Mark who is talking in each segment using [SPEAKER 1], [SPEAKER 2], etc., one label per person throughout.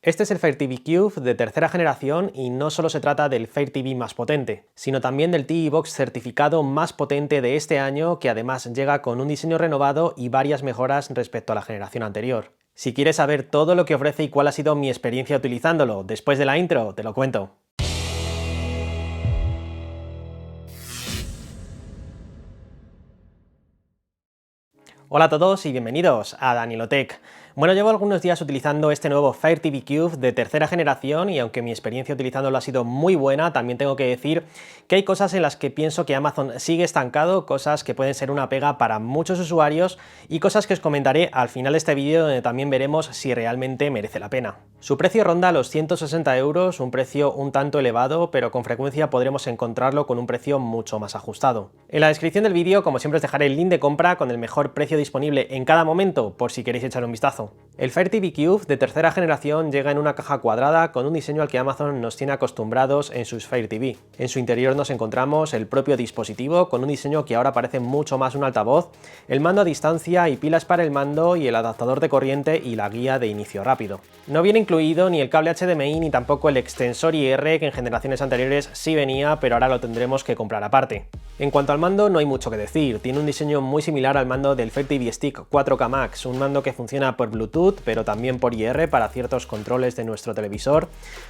[SPEAKER 1] Este es el Fire TV Cube de tercera generación y no solo se trata del Fire TV más potente, sino también del TV Box certificado más potente de este año, que además llega con un diseño renovado y varias mejoras respecto a la generación anterior. Si quieres saber todo lo que ofrece y cuál ha sido mi experiencia utilizándolo después de la intro, te lo cuento. Hola a todos y bienvenidos a Danilotech. Bueno, llevo algunos días utilizando este nuevo Fire TV Cube de tercera generación y aunque mi experiencia utilizándolo ha sido muy buena, también tengo que decir que hay cosas en las que pienso que Amazon sigue estancado, cosas que pueden ser una pega para muchos usuarios y cosas que os comentaré al final de este vídeo, donde también veremos si realmente merece la pena. Su precio ronda los 160 euros, un precio un tanto elevado, pero con frecuencia podremos encontrarlo con un precio mucho más ajustado. En la descripción del vídeo, como siempre, os dejaré el link de compra con el mejor precio disponible en cada momento, por si queréis echar un vistazo. El Fire TV Cube de tercera generación llega en una caja cuadrada con un diseño al que Amazon nos tiene acostumbrados en sus Fire TV. En su interior nos encontramos el propio dispositivo con un diseño que ahora parece mucho más un altavoz, el mando a distancia y pilas para el mando y el adaptador de corriente y la guía de inicio rápido. No viene incluido ni el cable HDMI ni tampoco el extensor IR, que en generaciones anteriores sí venía, pero ahora lo tendremos que comprar aparte. En cuanto al mando, no hay mucho que decir, tiene un diseño muy similar al mando del Fire TV Stick 4K Max, un mando que funciona por Bluetooth, pero también por IR para ciertos controles de nuestro televisor,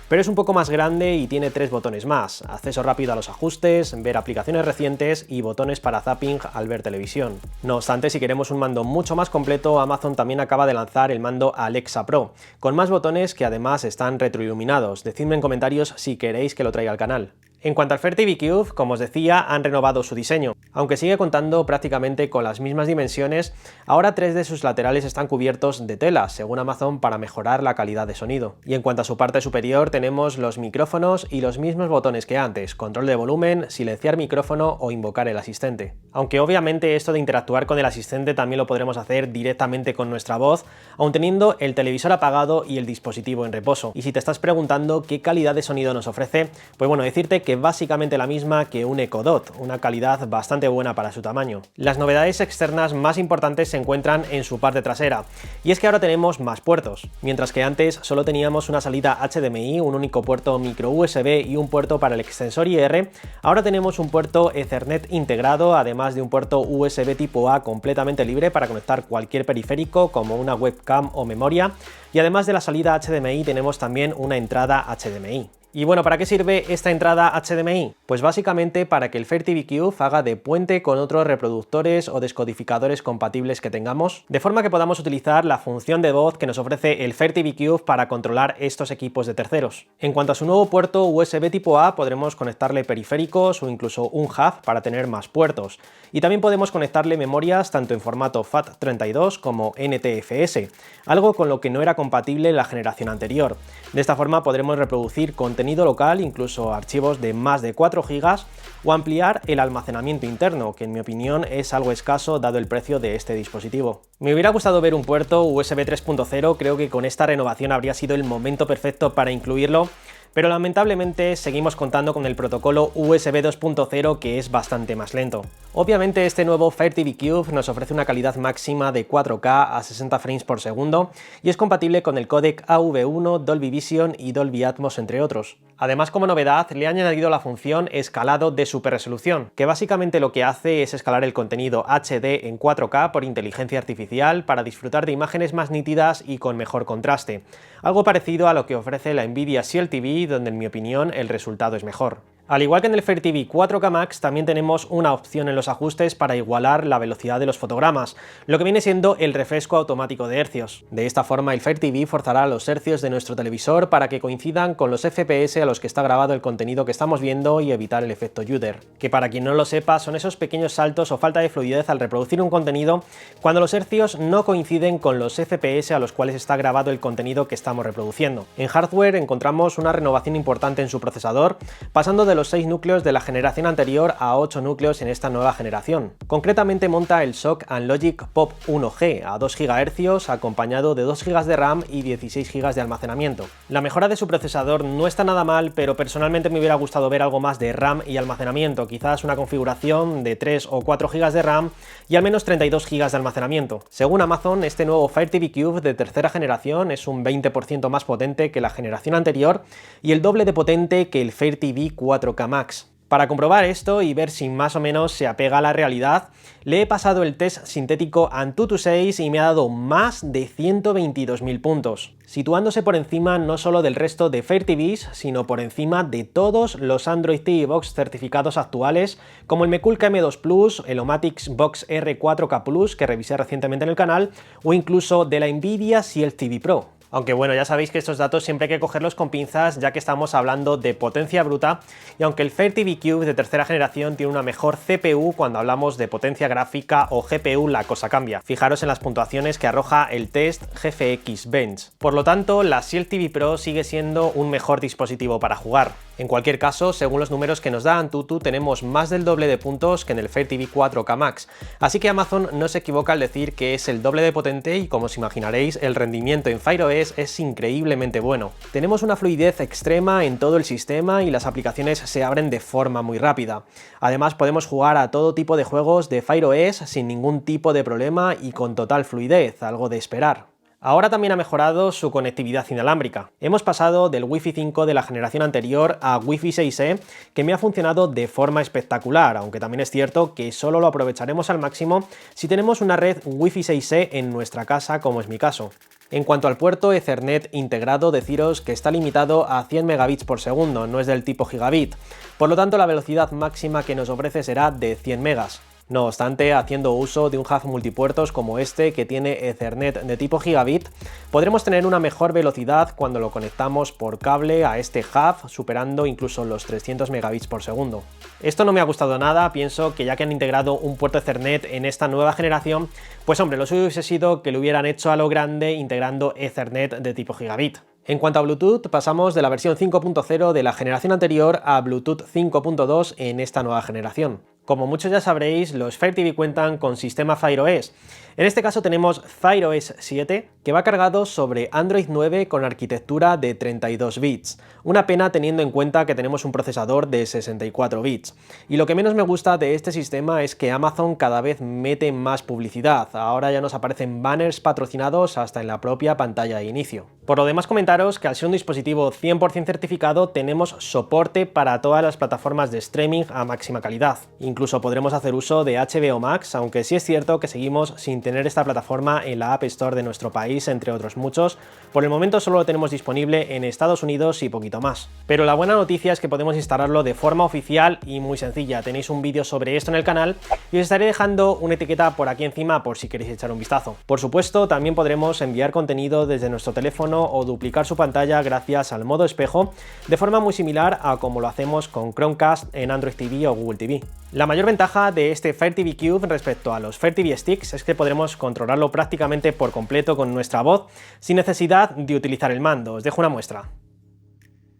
[SPEAKER 1] pero es un poco más grande y tiene 3 botones más: acceso rápido a los ajustes, ver aplicaciones recientes y botones para zapping al ver televisión. No obstante, si queremos un mando mucho más completo, Amazon también acaba de lanzar el mando Alexa Pro, con más botones que además están retroiluminados. Decidme en comentarios si queréis que lo traiga al canal. En cuanto al Fire TV Cube, como os decía, han renovado su diseño. Aunque sigue contando prácticamente con las mismas dimensiones, ahora 3 de sus laterales están cubiertos de tela, según Amazon, para mejorar la calidad de sonido. Y en cuanto a su parte superior, tenemos los micrófonos y los mismos botones que antes: control de volumen, silenciar micrófono o invocar el asistente. Aunque obviamente esto de interactuar con el asistente también lo podremos hacer directamente con nuestra voz, aun teniendo el televisor apagado y el dispositivo en reposo. Y si te estás preguntando qué calidad de sonido nos ofrece, pues bueno, decirte que básicamente la misma que un Echo Dot, una calidad bastante buena para su tamaño. Las novedades externas más importantes se encuentran en su parte trasera, y es que ahora tenemos más puertos. Mientras que antes solo teníamos una salida HDMI, un único puerto micro USB y un puerto para el extensor IR, ahora tenemos un puerto Ethernet integrado, además de un puerto USB tipo A completamente libre para conectar cualquier periférico como una webcam o memoria, y además de la salida HDMI tenemos también una entrada HDMI. Y bueno, ¿para qué sirve esta entrada HDMI? Pues básicamente para que el Fire TV Cube haga de puente con otros reproductores o descodificadores compatibles que tengamos, de forma que podamos utilizar la función de voz que nos ofrece el Fire TV Cube para controlar estos equipos de terceros. En cuanto a su nuevo puerto USB tipo A, podremos conectarle periféricos o incluso un hub para tener más puertos. Y también podemos conectarle memorias tanto en formato FAT32 como NTFS, algo con lo que no era compatible en la generación anterior. De esta forma podremos reproducir contenido local, incluso archivos de más de 4 GB, o ampliar el almacenamiento interno, que en mi opinión es algo escaso dado el precio de este dispositivo. Me hubiera gustado ver un puerto USB 3.0, creo que con esta renovación habría sido el momento perfecto para incluirlo, pero lamentablemente seguimos contando con el protocolo USB 2.0, que es bastante más lento. Obviamente este nuevo Fire TV Cube nos ofrece una calidad máxima de 4K a 60 frames por segundo y es compatible con el códec AV1, Dolby Vision y Dolby Atmos, entre otros. Además, como novedad, le han añadido la función escalado de super resolución, que básicamente lo que hace es escalar el contenido HD en 4K por inteligencia artificial para disfrutar de imágenes más nítidas y con mejor contraste, algo parecido a lo que ofrece la Nvidia Shield TV, donde en mi opinión el resultado es mejor. Al igual que en el Fire TV 4K Max, también tenemos una opción en los ajustes para igualar la velocidad de los fotogramas, lo que viene siendo el refresco automático de hercios. De esta forma, el Fire TV forzará los hercios de nuestro televisor para que coincidan con los FPS a los que está grabado el contenido que estamos viendo y evitar el efecto Juder, que para quien no lo sepa son esos pequeños saltos o falta de fluidez al reproducir un contenido cuando los hercios no coinciden con los FPS a los cuales está grabado el contenido que estamos reproduciendo. En hardware encontramos una renovación importante en su procesador, pasando de los los 6 núcleos de la generación anterior a 8 núcleos en esta nueva generación. Concretamente monta el SoC Logic Pop 1G a 2 GHz acompañado de 2 GB de RAM y 16 GB de almacenamiento. La mejora de su procesador no está nada mal, pero personalmente me hubiera gustado ver algo más de RAM y almacenamiento, quizás una configuración de 3 o 4 GB de RAM y al menos 32 GB de almacenamiento. Según Amazon, este nuevo Fire TV Cube de tercera generación es un 20% más potente que la generación anterior y el doble de potente que el Fire TV 4K Max. Para comprobar esto y ver si más o menos se apega a la realidad, le he pasado el test sintético Antutu 6 y me ha dado más de 122.000 puntos, situándose por encima no solo del resto de Fire TVs, sino por encima de todos los Android TV Box certificados actuales, como el Mekulka M2 Plus, el Omatix Box R 4K Plus, que revisé recientemente en el canal, o incluso de la Nvidia Shield TV Pro. Aunque bueno, ya sabéis que estos datos siempre hay que cogerlos con pinzas, ya que estamos hablando de potencia bruta, y aunque el Fire TV Cube de tercera generación tiene una mejor CPU cuando hablamos de potencia gráfica o GPU, la cosa cambia. Fijaros en las puntuaciones que arroja el test GFX Bench. Por lo tanto, la Shield TV Pro sigue siendo un mejor dispositivo para jugar. En cualquier caso, según los números que nos da Antutu, tenemos más del doble de puntos que en el Fire TV 4K Max, así que Amazon no se equivoca al decir que es el doble de potente y, como os imaginaréis, el rendimiento en Fire OS es increíblemente bueno. Tenemos una fluidez extrema en todo el sistema y las aplicaciones se abren de forma muy rápida. Además, podemos jugar a todo tipo de juegos de Fire OS sin ningún tipo de problema y con total fluidez, algo de esperar. Ahora también ha mejorado su conectividad inalámbrica. Hemos pasado del Wi-Fi 5 de la generación anterior a Wi-Fi 6E, que me ha funcionado de forma espectacular, aunque también es cierto que solo lo aprovecharemos al máximo si tenemos una red Wi-Fi 6E en nuestra casa, como es mi caso. En cuanto al puerto Ethernet integrado, deciros que está limitado a 100 megabits por segundo, no es del tipo gigabit, por lo tanto la velocidad máxima que nos ofrece será de 100 megas. No obstante, haciendo uso de un hub multipuertos como este, que tiene Ethernet de tipo gigabit, podremos tener una mejor velocidad cuando lo conectamos por cable a este hub, superando incluso los 300 megabits por segundo. Esto no me ha gustado nada, pienso que ya que han integrado un puerto Ethernet en esta nueva generación, pues hombre, lo suyo hubiese sido que lo hubieran hecho a lo grande integrando Ethernet de tipo gigabit. En cuanto a Bluetooth, pasamos de la versión 5.0 de la generación anterior a Bluetooth 5.2 en esta nueva generación. Como muchos ya sabréis, los Fire TV cuentan con sistema Fire OS. En este caso tenemos Fire OS 7, que va cargado sobre Android 9 con arquitectura de 32 bits. Una pena teniendo en cuenta que tenemos un procesador de 64 bits. Y lo que menos me gusta de este sistema es que Amazon cada vez mete más publicidad. Ahora ya nos aparecen banners patrocinados hasta en la propia pantalla de inicio. Por lo demás, comentaros que al ser un dispositivo 100% certificado, tenemos soporte para todas las plataformas de streaming a máxima calidad. Incluso podremos hacer uso de HBO Max, aunque sí es cierto que seguimos sin tener esta plataforma en la App Store de nuestro país, entre otros muchos. Por el momento solo lo tenemos disponible en Estados Unidos y poquito más. Pero la buena noticia es que podemos instalarlo de forma oficial y muy sencilla. Tenéis un vídeo sobre esto en el canal y os estaré dejando una etiqueta por aquí encima por si queréis echar un vistazo. Por supuesto, también podremos enviar contenido desde nuestro teléfono o duplicar su pantalla gracias al modo espejo, de forma muy similar a como lo hacemos con Chromecast en Android TV o Google TV. La mayor ventaja de este Fire TV Cube respecto a los Fire TV Sticks es que podremos controlarlo prácticamente por completo con nuestra voz, sin necesidad de utilizar el mando. Os dejo una muestra.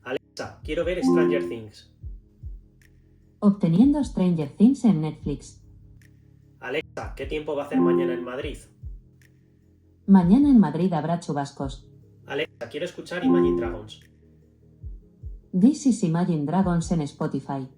[SPEAKER 1] Alexa, quiero ver Stranger Things.
[SPEAKER 2] Obteniendo Stranger Things en Netflix.
[SPEAKER 1] Alexa, ¿qué tiempo va a hacer mañana en Madrid?
[SPEAKER 2] Mañana en Madrid habrá chubascos.
[SPEAKER 1] Alexa, quiero escuchar Imagine Dragons.
[SPEAKER 2] This is Imagine Dragons en Spotify.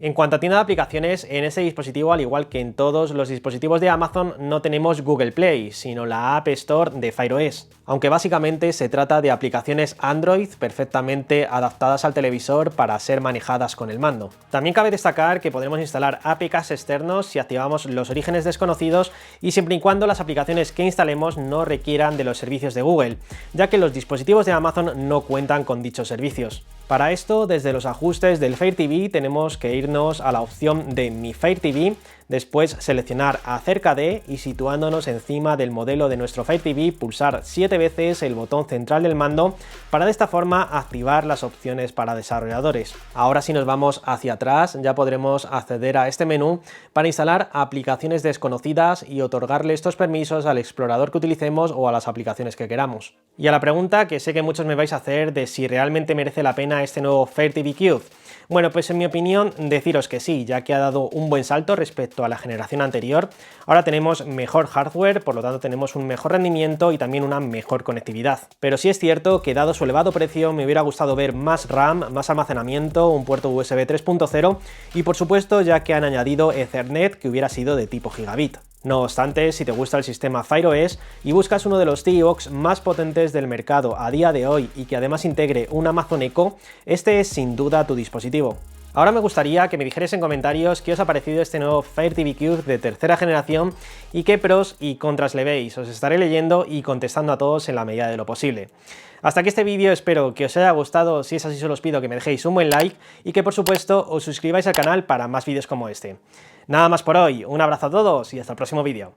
[SPEAKER 1] En cuanto a tienda de aplicaciones, en ese dispositivo, al igual que en todos los dispositivos de Amazon, no tenemos Google Play, sino la App Store de Fire OS. Aunque básicamente se trata de aplicaciones Android perfectamente adaptadas al televisor para ser manejadas con el mando. También cabe destacar que podremos instalar APKs externos si activamos los orígenes desconocidos y siempre y cuando las aplicaciones que instalemos no requieran de los servicios de Google, ya que los dispositivos de Amazon no cuentan con dichos servicios. Para esto, desde los ajustes del Fire TV tenemos que irnos a la opción de Mi Fire TV después seleccionar acerca de y situándonos encima del modelo de nuestro Fire TV, pulsar 7 veces el botón central del mando para de esta forma activar las opciones para desarrolladores. Ahora si nos vamos hacia atrás ya podremos acceder a este menú para instalar aplicaciones desconocidas y otorgarle estos permisos al explorador que utilicemos o a las aplicaciones que queramos. Y a la pregunta que sé que muchos me vais a hacer de si realmente merece la pena este nuevo Fire TV Cube. Bueno, pues en mi opinión deciros que sí, ya que ha dado un buen salto respecto a la generación anterior. Ahora tenemos mejor hardware, por lo tanto tenemos un mejor rendimiento y también una mejor conectividad. Pero sí es cierto que dado su elevado precio me hubiera gustado ver más RAM, más almacenamiento, un puerto USB 3.0 y por supuesto ya que han añadido Ethernet que hubiera sido de tipo gigabit. No obstante, si te gusta el sistema Fire OS y buscas uno de los TIOX más potentes del mercado a día de hoy y que además integre un Amazon Echo, este es sin duda tu dispositivo. Ahora me gustaría que me dijerais en comentarios qué os ha parecido este nuevo Fire TV Cube de tercera generación y qué pros y contras le veis. Os estaré leyendo y contestando a todos en la medida de lo posible. Hasta aquí este vídeo, espero que os haya gustado. Si es así, solo os pido que me dejéis un buen like y que por supuesto os suscribáis al canal para más vídeos como este. Nada más por hoy, un abrazo a todos y hasta el próximo vídeo.